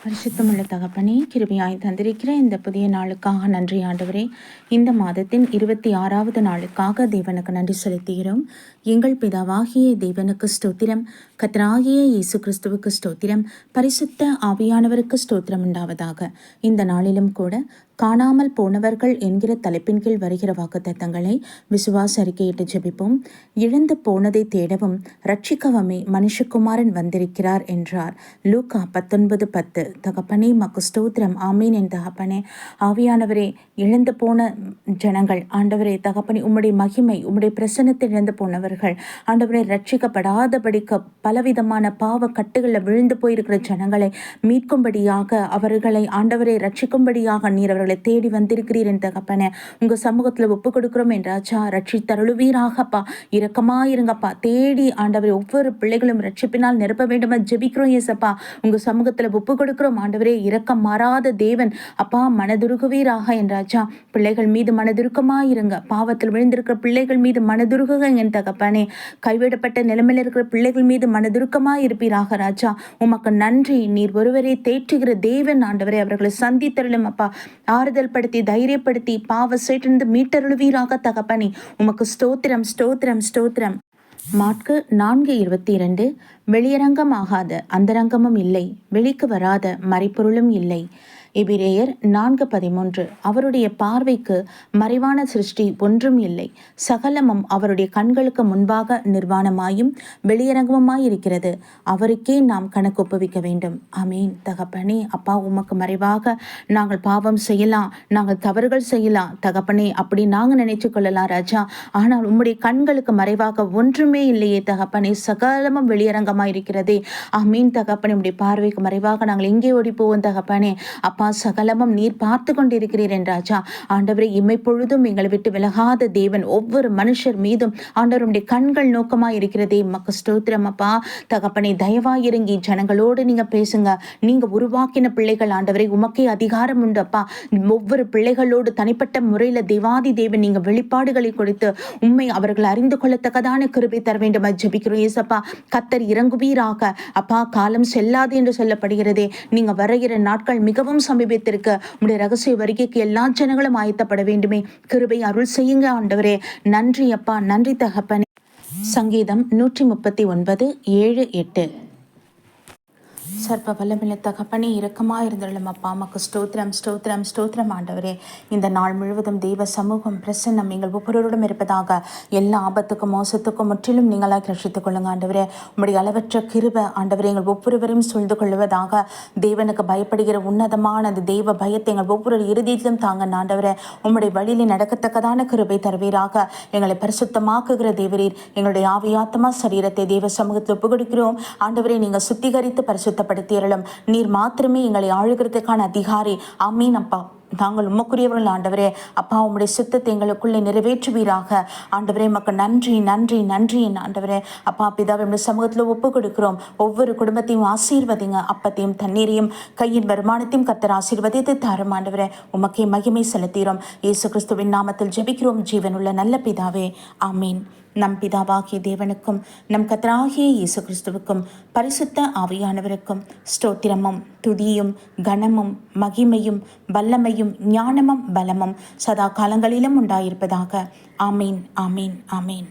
பரிசுத்தமுள்ள தகப்பனே, கிருபையாய் தந்திருக்கிற இந்த புதிய நாளுக்காக நன்றி ஆண்டவரே. இந்த மாதத்தின் 26வது நாளுக்காக தேவனுக்கு நன்றி செலுத்துகிறோம். எங்கள் பிதாவாகிய தேவனுக்கு ஸ்தோத்திரம், கர்த்தராகிய இயேசு கிறிஸ்துவுக்கு ஸ்தோத்திரம், பரிசுத்த ஆவியானவருக்கு ஸ்தோத்திரம் உண்டாவதாக. இந்த நாளிலும் கூட காணாமல் போனவர்கள் என்கிற தலைப்பின் கீழ் வருகிற வாக்குத்தத்தங்களை விசுவாச அறிக்கையிட்டு ஜெபிப்போம். இழந்து போனதை தேடவும் ரட்சிக்கவுமே மனுஷகுமாரன் வந்திருக்கிறார் என்றார். லூக்கா 19:10. தகப்பனே மக்கு ஸ்தோத்திரம். ஆமீன் என் தகப்பனே. ஆவியானவரே, இழந்து போன ஜனங்கள் ஆண்டவரே தகப்பனே, உம்முடைய மகிமை உம்முடைய பிரசன்னத்தை இழந்து போனவர்கள் ஆண்டவரே, ரட்சிக்கப்படாதபடிக்கு பலவிதமான பாவ கட்டுகளில் விழுந்து போயிருக்கிற ஜனங்களை மீட்கும்படியாக, அவர்களை ஆண்டவரை ரட்சிக்கும்படியாக நீர் அவர்களை தேடி வந்திருக்கிறீர் என் தகப்பனே. உங்க சமூகத்துல ஒப்பு கொடுக்கிறோம் என்றாச்சா. ரட்சித்தருளுவீராகப்பா, இரக்கமாயிருங்கப்பா. தேடி ஆண்டவரே ஒவ்வொரு பிள்ளைகளும் ரட்சிப்பினால் நிரப்ப வேண்டுமா ஜெபிக்கிறோம் ஏசப்பா. உங்க சமூகத்துல ஒப்பு கொடுக்கிறோம் ஆண்டவரே. இரக்கம் மாறாத தேவன் அப்பா, மனதுருகுவீராக என்றாச்சா. பிள்ளைகள் மீது மனதுருக்கமாயிருங்க. பாவத்தில் விழுந்திருக்கிற பிள்ளைகள் மீது மனதுருகுக என் தகப்பனே. கைவிடப்பட்ட நிலைமையில் இருக்கிற பிள்ளைகள் மீது மனதுருக்கமாயிருப்பீராக ராஜா. உமக்கு நன்றி. நீர் ஒருவரே தேற்றுகிற தேவன் ஆண்டவரே. அவர்களை சந்தித்தருளும் அப்பா, ஆறுதல் படுத்தி தைரியப்படுத்தி பாவ சேற்றிலிருந்து மீட்டருளுவீராக தகப்பனே. உமக்கு ஸ்தோத்திரம் ஸ்தோத்திரம் ஸ்தோத்திரம். மாற்கு 4:22. வெளியரங்கம் ஆகாத அந்தரங்கமும் இல்லை, வெளிக்கு வராத மறைப்பொருளும் இல்லை. எபிரேயர் 4:13. அவருடைய பார்வைக்கு மறைவான சிருஷ்டி ஒன்றும் இல்லை, சகலமும் அவருடைய கண்களுக்கு முன்பாக நிர்வாணமாயும் வெளியரங்கமாயிருக்கிறது, அவருக்கே நாம் கணக்கு ஒப்புவிக்க வேண்டும். ஆமீன் தகப்பனே. அப்பா, உமக்கு மறைவாக நாங்கள் பாவம் செய்யலாம், நாங்கள் தவறுகள் செய்யலாம் தகப்பனே, அப்படி நாங்கள் நினைச்சு கொள்ளலாம் ராஜா. ஆனால் உம்முடைய கண்களுக்கு மறைவாக ஒன்றுமே இல்லையே தகப்பனே, சகலமும் வெளியரங்கமாயிருக்கிறதே. ஆமீன் தகப்பனே. உம்முடைய பார்வைக்கு மறைவாக நாங்கள் எங்கே ஓடி போவோம் தகப்பனே. அப்பா, சகலமும் நீர் பார்த்து கொண்டிருக்கிறீர் என்றாச்சா. ஆண்டவரை, இமைப்பொழுதும் எங்களை விட்டு விலகாத தேவன், ஒவ்வொரு மனுஷர் மீதும் ஆண்டவருடைய கண்கள் நோக்கமா இருக்கிறதே. மக்கு ஸ்தோத்திரம் அப்பா. தகப்பனை, தயவாயிறங்கி ஜனங்களோடு நீங்க பேசுங்க. நீங்க உருவாக்கின பிள்ளைகள் ஆண்டவரை, உமக்கே அதிகாரம் உண்டு அப்பா. ஒவ்வொரு பிள்ளைகளோடு தனிப்பட்ட முறையில தேவாதி தேவன் நீங்க வெளிப்பாடுகளை கொடுத்து உண்மை அவர்கள் அறிந்து கொள்ளத்தக்கதான கிருபை தர வேண்டும் ஜெபிக்கிறோம் ஏசப்பா. கர்த்தர் இறங்குவீராக அப்பா. காலம் செல்லாது என்று சொல்லப்படுகிறதே. நீங்க வருகிற நாட்கள் மிகவும் சமீபத்திற்கு உடைய ரகசிய வருகைக்கு எல்லா ஜனங்களும் ஆயத்தப்பட வேண்டுமே. கிருபை அருள் செய்யுங்க ஆண்டவரே. நன்றி அப்பா, நன்றி தகப்பனே. சங்கீதம் 139:7-8. சர்ப்ப வல்லமில்ல தகப்பனே, இரக்கமாக இருந்துள்ளம் அப்பா. மக்கு ஸ்தோத்திரம் ஸ்தோத்திரம் ஸ்தோத்திரம் ஆண்டவரே. இந்த நாள் முழுவதும் தெய்வ சமூகம் பிரசன்னம் எங்கள் ஒவ்வொருவரோடும் இருப்பதாக. எல்லா ஆபத்துக்கும் மோசத்துக்கும் முற்றிலும் நீங்களாக ரட்சித்துக் கொள்ளுங்க ஆண்டவரே. உம்முடைய அளவற்ற கிருபை ஆண்டவரே எங்கள் ஒவ்வொருவரையும் சூழ்ந்து கொள்வதாக. தேவனுக்கு பயப்படுகிற உன்னதமான அந்த தெய்வ பயத்தை எங்கள் ஒவ்வொரு இறுதியிலும் தாங்க ஆண்டவரே. உம்முடைய வழியிலே நடக்கத்தக்கதான கிருபை தருவீராக. எங்களை பரிசுத்தமாக்குகிற தேவரீர். எங்களுடைய ஆவியாத்மா சரீரத்தை தெய்வ சமூகத்தில் ஒப்புக்கொடுக்கிறோம் ஆண்டவரே. நீங்கள் சுத்திகரித்து பரிசுத்தப்படுத்தியறலும். நீர் மாத்திரமே எங்களை ஆளுகிறதுக்கான அதிகாரி. ஆமீன் அப்பா. நாங்கள் உமக்குரியவர்கள் ஆண்டவரே. அப்பா, உம்முடைய சித்தத்தை எங்களுக்குள்ளே நிறைவேற்றுவீராக ஆண்டவரே. மக்கு நன்றி நன்றி நன்றி ஆண்டவரே. அப்பா பிதாவை உம்முடைய சமூகத்தில் ஒப்பு கொடுக்கிறோம். ஒவ்வொரு குடும்பத்தையும் ஆசீர்வதிங்க. அப்பத்தையும் தண்ணீரையும் கையின் வருமானத்தையும் கர்த்தர் ஆசீர்வதித்து தாரும் ஆண்டவரே. உமக்கே மகிமை செலுத்துகிறோம். இயேசு கிறிஸ்துவின் நாமத்தில் ஜெபிக்கிறோம் ஜீவனுள்ள நல்ல பிதாவே. ஆமீன். நம் பிதாவாகிய தேவனுக்கும் நம் கர்த்தராகிய இயேசு கிறிஸ்துவுக்கும் பரிசுத்த ஆவியானவருக்கும் ஸ்தோத்திரமும் துதியும் கனமும் மகிமையும் வல்லமையும் ஞானமும் பலமும் சதா காலங்களிலும் உண்டாயிருப்பதாக. ஆமீன் ஆமீன் ஆமீன்.